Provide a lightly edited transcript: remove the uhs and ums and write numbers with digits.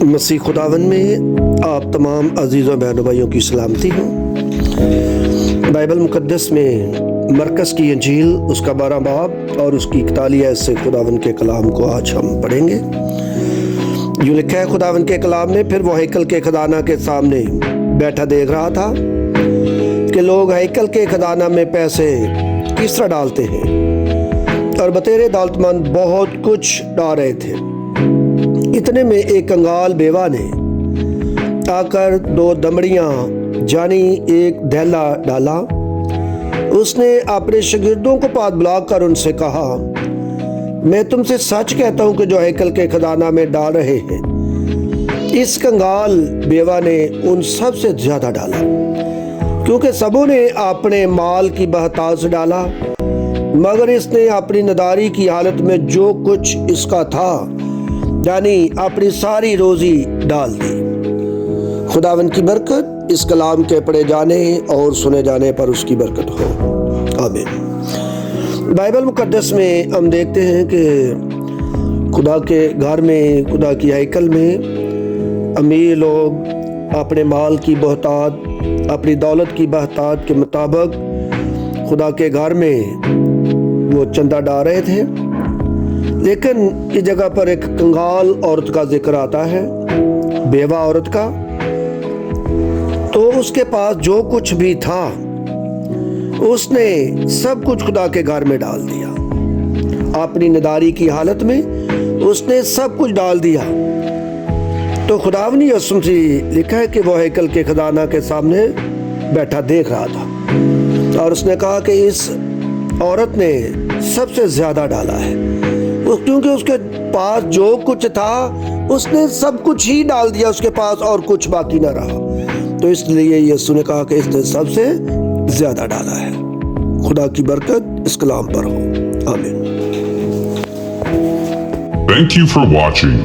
मसीह खुदावन में आप तमाम अजीज़ों बहनों भाइयों की सलामती हो। बाइबल मुकद्दस में मरकज़ की इंजील उसका 12 बाब और उसकी 41 आयत से खुदावन के कलाम को आज हम पढ़ेंगे। यूँ लिखा है खुदावन के कलाम में, फिर वो हैकल के खजाना के सामने बैठा देख रहा था कि लोग हैकल के खजाना में पैसे किस तरह डालते हैं और बतेरे दौलतमंद बहुत कुछ डाल रहे थे। इतने में एक कंगाल बेवा ने आकर 2 दमड़ियाँ जानी एक धैला डाला। उसने अपने शागिर्दों को पास बुलाकर उनसे कहा, मैं तुमसे सच कहता हूँ कि जो हैकल के खजाना में डाल रहे हैं, इस कंगाल बेवा ने उन सब से ज्यादा डाला, क्योंकि सबों ने अपने माल की बहताज से डाला, मगर इसने अपनी नदारी की हालत में जो कुछ इसका था यानी अपनी सारी रोजी डाल दी। खुदावन की बरकत इस कलाम के पढ़े जाने और सुने जाने पर उसकी बरकत हो, आमीन। बाइबल मुकद्दस में हम देखते हैं कि खुदा के घर में, खुदा की हैकल में अमीर लोग अपने माल की बहुतात, अपनी दौलत की बहुतात के मुताबिक खुदा के घर में वो चंदा डाल रहे थे। लेकिन इस जगह पर एक कंगाल औरत का जिक्र आता है, बेवा औरत का। तो उसके पास जो कुछ भी था उसने सब कुछ खुदा के घर में डाल दिया। अपनी नदारी की हालत में उसने सब कुछ डाल दिया। तो खुदावनी यसुम से लिखा है कि वो हैकल के खजाना के सामने बैठा देख रहा था और उसने कहा कि इस औरत ने सबसे ज्यादा डाला है, क्योंकि उसके पास जो कुछ था उसने सब कुछ ही डाल दिया, उसके पास और कुछ बाकी ना रहा। तो इसलिए यीशु ने कहा कि इसने सबसे ज्यादा डाला है। खुदा की बरकत इस कलाम पर हो, आमीन। Thank you for watching.